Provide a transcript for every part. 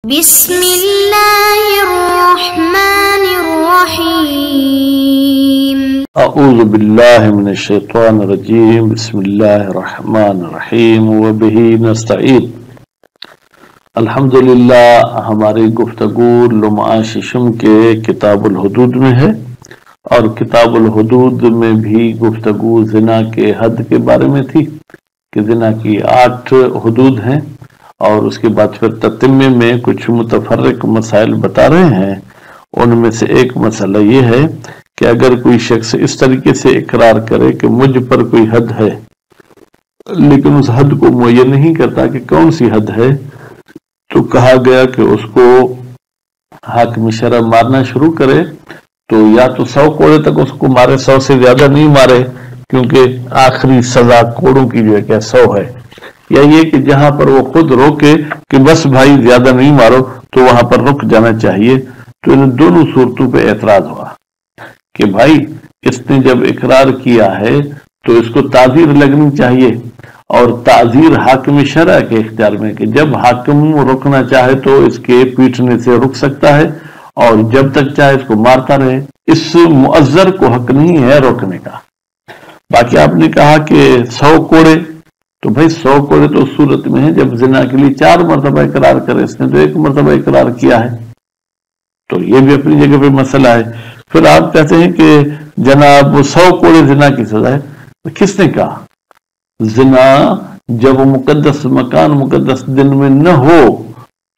بسم اللہ الرحمن الرحیم اعوذ باللہ من الشیطان الرجیم بسم اللہ الرحمن الرحیم وبہ نستعین۔ الحمدللہ ہماری گفتگو لمعہ ششم کے کتاب الحدود میں ہے، اور کتاب الحدود میں بھی گفتگو زنا کے حد کے بارے میں تھی کہ زنا کی 8 حدود ہیں، اور اس کے بعد پھر تتمے میں کچھ متفرق مسائل بتا رہے ہیں۔ ان میں سے ایک مسئلہ یہ ہے کہ اگر کوئی شخص اس طریقے سے اقرار کرے کہ مجھ پر کوئی حد ہے، لیکن اس حد کو معین نہیں کرتا کہ کون سی حد ہے، تو کہا گیا کہ اس کو حاکم شرع مارنا شروع کرے، تو یا تو 100 کوڑے تک اس کو مارے، 100 سے زیادہ نہیں مارے، کیونکہ آخری سزا کوڑوں کی جو ہے کہ 100 ہے، یا یہ کہ جہاں پر وہ خود روکے کہ بس بھائی زیادہ نہیں مارو، تو وہاں پر رک جانا چاہیے۔ تو ان دونوں صورتوں پہ اعتراض ہوا کہ بھائی اس نے جب اقرار کیا ہے تو اس کو تعزیر لگنی چاہیے، اور تعزیر حاکم شرع کے اختیار میں، کہ جب حاکم روکنا چاہے تو اس کے پیٹنے سے رک سکتا ہے، اور جب تک چاہے اس کو مارتا رہے۔ اس معذر کو حق نہیں ہے روکنے کا۔ باقی آپ نے کہا کہ 100 کوڑے، تو بھائی 100 کوڑے تو اس صورت میں ہے جب زنا کے لیے 4 مرتبہ اقرار کرے، اس نے تو 1 مرتبہ اقرار کیا ہے، تو یہ بھی اپنی جگہ پہ مسئلہ ہے۔ پھر آپ کہتے ہیں کہ جناب 100 کوڑے زنا کی سزا ہے، کس نے کہا؟ زنا جب مقدس مکان مقدس دن میں نہ ہو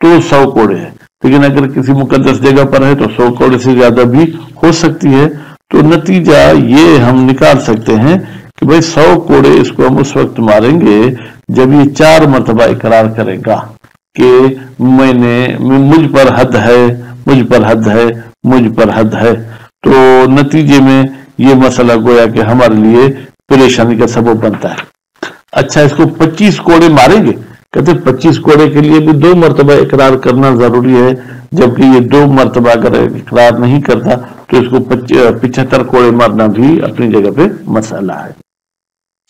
تو 100 کوڑے ہے، لیکن اگر کسی مقدس جگہ پر ہے تو 100 کوڑے سے زیادہ بھی ہو سکتی ہے۔ تو نتیجہ یہ ہم نکال سکتے ہیں کہ بھائی 100 کوڑے اس کو ہم اس وقت ماریں گے جب یہ 4 مرتبہ اقرار کرے گا کہ مجھ پر حد ہے، مجھ پر حد ہے، مجھ پر حد ہے۔ تو نتیجے میں یہ مسئلہ گویا کہ ہمارے لیے پریشانی کا سبب بنتا ہے۔ اچھا، اس کو 25 کوڑے ماریں گے، کہتے 25 کوڑے کے لیے بھی 2 مرتبہ اقرار کرنا ضروری ہے، جبکہ یہ 2 مرتبہ اگر اقرار نہیں کرتا تو اس کو 75 کوڑے مارنا بھی اپنی جگہ پہ مسئلہ ہے۔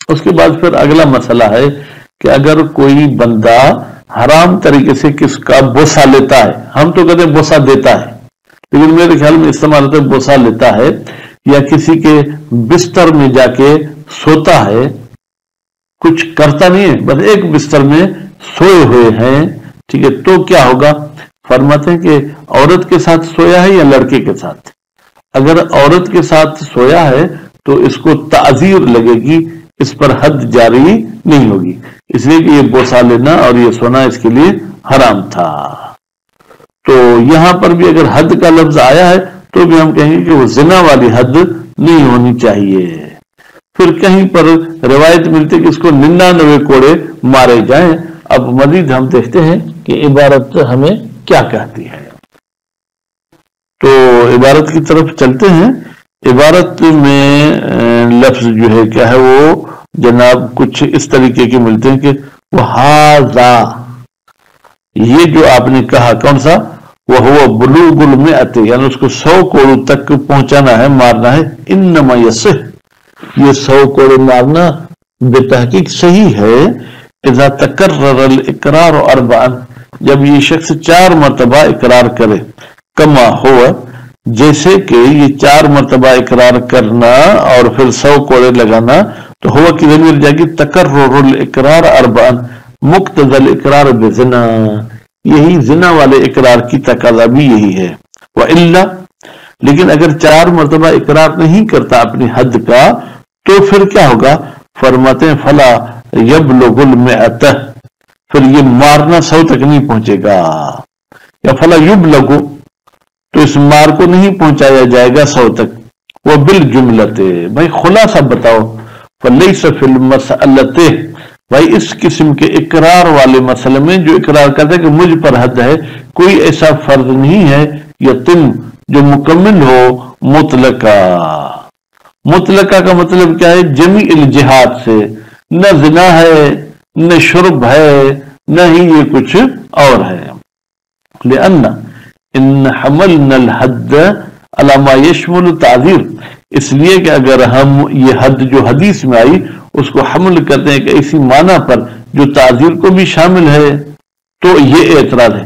اس کے بعد پھر اگلا مسئلہ ہے کہ اگر کوئی بندہ حرام طریقے سے کس کا بوسہ لیتا ہے، ہم تو کہتے ہیں بوسہ دیتا ہے، لیکن میرے خیال میں استعمال ہوتا ہے بوسہ لیتا ہے، یا کسی کے بستر میں جا کے سوتا ہے، کچھ کرتا نہیں ہے، بس ایک بستر میں سوئے ہوئے ہیں، ٹھیک ہے، تو کیا ہوگا؟ فرماتے ہیں کہ عورت کے ساتھ سویا ہے یا لڑکے کے ساتھ؟ اگر عورت کے ساتھ سویا ہے تو اس کو تعزیر لگے گی، اس پر حد جاری نہیں ہوگی، اس لیے کہ یہ بوسہ لینا اور یہ سونا اس کے لیے حرام تھا۔ تو یہاں پر بھی اگر حد کا لفظ آیا ہے تو بھی ہم کہیں گے کہ وہ زنا والی حد نہیں ہونی چاہیے۔ پھر کہیں پر روایت ملتی ہے کہ اس کو 99 کوڑے مارے جائیں۔ اب مزید ہم دیکھتے ہیں کہ عبارت ہمیں کیا کہتی ہے، تو عبارت کی طرف چلتے ہیں۔ عبارت میں لفظ جو ہے کیا ہے، وہ جناب کچھ اس طریقے کے ملتے ہیں کہ وَهَذَا، یہ جو آپ نے کہا کون سا، وَهُوَ بُلُوغُ الْمِئَةِ، یعنی اس کو 100 کوڑوں تک پہنچانا ہے، مارنا ہے۔ إِنَّمَا يَصِحُّ، یہ 100 کوڑے مارنا بے تحقیق صحیح ہے، اذا تکرر الاقرار 4، جب یہ شخص 4 مرتبہ اقرار کرے، کما ہوا، جیسے کہ یہ 4 مرتبہ اقرار کرنا اور پھر 100 کوڑے لگانا، تو ہوا کی ضمیر جائے گی تکرر الاقرار 4، مقتضى الاقرار بزنا، یہی زنا والے اقرار کی تقاضا بھی یہی ہے۔ وَإِلَّا، لیکن اگر 4 مرتبہ اقرار نہیں کرتا اپنی حد کا تو پھر کیا ہوگا؟ فرماتے ہیں فَلَا يَبْلُغُ الْمِئَةَ، پھر یہ مارنا 100 تک نہیں پہنچے گا، یا فَلَا يُبْلَغُ، تو اس مار کو نہیں پہنچایا جائے گا 100 تک۔ وہ بالجملۃ، بھائی خلاصہ بتاؤ، فَلَيْسَ فِي الْمَسْأَلَةِ، بھائی اس قسم کے اقرار والے مسئلے میں جو اقرار کرتا ہے کہ مجھ پر حد ہے، کوئی ایسا فرض نہیں ہے یتم جو مکمل ہو مطلقہ۔ مطلقہ کا مطلب کیا ہے؟ جمیع الجہات سے، نہ زنا ہے، نہ شرب ہے، نہ ہی یہ کچھ اور ہے۔ لأن ان حملنا الحد على ما يشمل التعذير، اس لیے کہ اگر ہم یہ حد جو حدیث میں آئی اس کو حمل کرتے ہیں کہ اسی معنی پر جو تعذیر کو بھی شامل ہے، تو یہ اعتراض ہے۔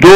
2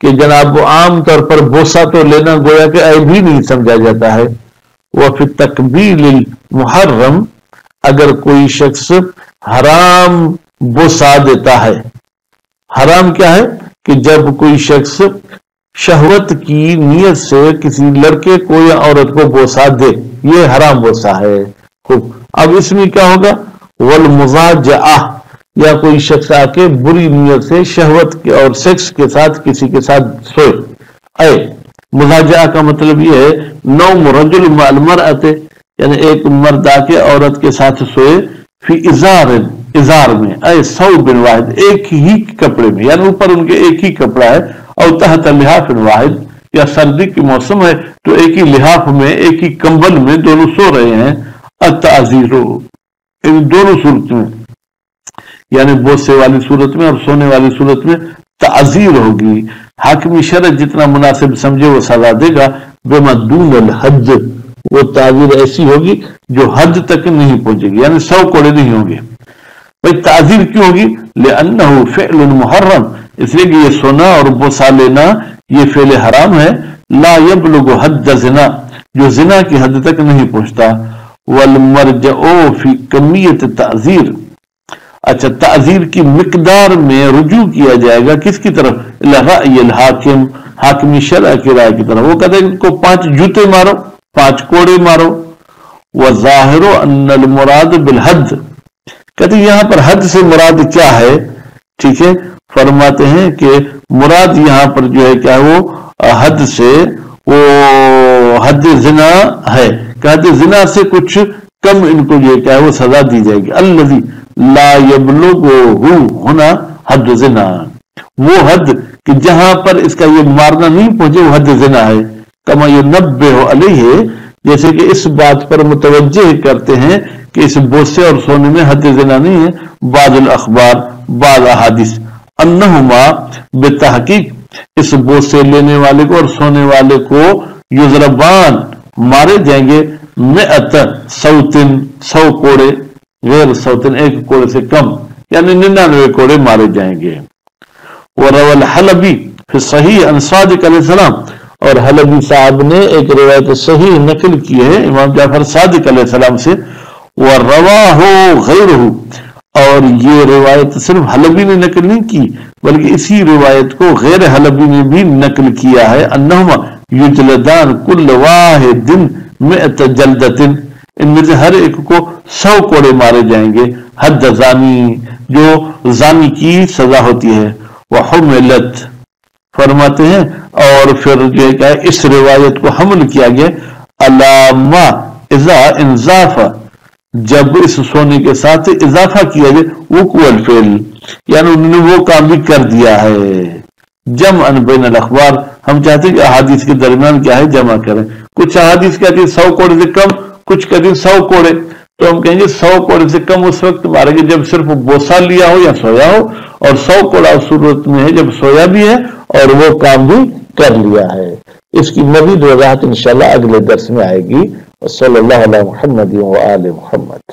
کہ جناب وہ عام طور پر بوسہ تو لینا گویا کہ عیب ہی نہیں سمجھا جاتا ہے. وفی تقبیل المحرم، اگر کوئی شخص حرام بوسہ دیتا ہے. حرام کیا ہے کہ جب کوئی شخص شہوت کی نیت سے کسی لڑکے کو یا عورت کو بوسہ دے، یہ حرام بوسہ ہے. خوب، اب اس میں کیا ہوگا؟ والمضاجعہ، یا کوئی شخص آ کے بری نیت سے شہوت کے اور سیکس کے ساتھ کسی کے ساتھ سوئے. اے مضاجعہ کا مطلب یہ ہے نوم رجل مع المرأۃ، یعنی ایک مرد آ کے عورت کے ساتھ سوئے، فی ازار میں، اے ثوب واحد، ایک ہی کپڑے میں، یعنی اوپر ان کے ایک ہی کپڑا ہے، اور تحت لحاف واحد، یا سردی کی موسم ہے تو ایک ہی لحاف میں ایک ہی کمبل میں دونوں سو رہے ہیں. التعزیر، ان دونوں صورت میں، یعنی بوسے والی صورت میں اور سونے والی صورت میں تعزیر ہوگی. حاکمی شرع جتنا مناسب سمجھے وہ سزا دے گا. بما دون الحد، وہ تعزیر ایسی ہوگی جو حد تک نہیں پہنچے گی، یعنی 100 کوڑے نہیں ہوں گے. بھائی تعزیر کیوں ہوگی؟ لأنه فعل محرم، اس لیے کہ یہ سونا اور بوسہ لینا یہ فعل حرام ہے. لا یبلغ حد زنا، جو زنا کی حد تک نہیں پہنچتا. والمرجع فی کمیت تعزیر، اچھا تعزیر کی مقدار میں رجوع کیا جائے گا کس کی طرف؟ رأی الحاکم، حاکمی شرع کی رائے کی طرف. وہ کہتے ہیں ان کو 5 جوتے مارو، 5 کوڑے مارو. وظاہر ان المراد بالحد، کہتے ہیں یہاں پر حد سے مراد کیا ہے؟ ٹھیک ہے، فرماتے ہیں کہ مراد یہاں پر جو ہے کیا وہ حد سے وہ حد زنا ہے. کہتے زنا سے کچھ کم ان کو جو ہے کیا ہے وہ سزا دی جائے گی. الذی لا یبلغہ ہونا حد زنا، وہ حد کہ جہاں پر اس کا یہ مارنا نہیں پہنچے وہ حد زنا ہے. کما ینبہ علیہ، جیسے کہ اس بات پر متوجہ کرتے ہیں کہ اس بوسے اور سونے میں حد زنا نہیں ہے بعض الاخبار، بعض احادیث. انہما بتحقیق، اس بوسے لینے والے کو اور سونے والے کو یضربان، مارے جائیں گے، 100 صوتن، 100 کوڑے، غیر صوتن، ایک کوڑے سے کم، یعنی 99 کوڑے مارے جائیں گے. وروى الحلبی فی صحیح عن صادق علیہ السلام، اور حلبی صاحب نے ایک روایت صحیح نقل کی ہے امام جعفر صادق علیہ السلام سے. وَرَوَاهُ غَيْرُهُ، اور یہ روایت صرف حلبی نے نقل نہیں کی بلکہ اسی روایت کو غیر حلبی نے بھی نقل کیا ہے. انہما یجلدان کل واحد 100 جلدۃ، ان میں سے ہر ایک کو 100 کوڑے مارے جائیں گے. حد زانی، جو زانی کی سزا ہوتی ہے. وحملت، فرماتے ہیں اور پھر جو ہے اس روایت کو حمل کیا گیا علامہ اذا انضاف، جب اس سونے کے ساتھ اضافہ کیا جائے، وقوع الفعل، یعنی انہوں نے وہ کام بھی کر دیا ہے. جمع بین الاخبار، ہم چاہتے ہیں کہ احادیث کے درمیان کیا ہے جمع کریں. کچھ احادیث کہتی ہے 100 کوڑے سے کم، کچھ کہتی ہے 100 کوڑے، تو ہم کہیں گے 100 کوڑے سے کم اس وقت مارے گے جب صرف بوسہ لیا ہو یا سویا ہو، اور 100 کوڑا اس صورت میں ہے جب سویا بھی ہے اور وہ کام بھی کر لیا ہے. اس کی مزید وضاحت انشاءاللہ اگلے درس میں آئے گی. صلی اللہ علیہ محمد و آل محمد.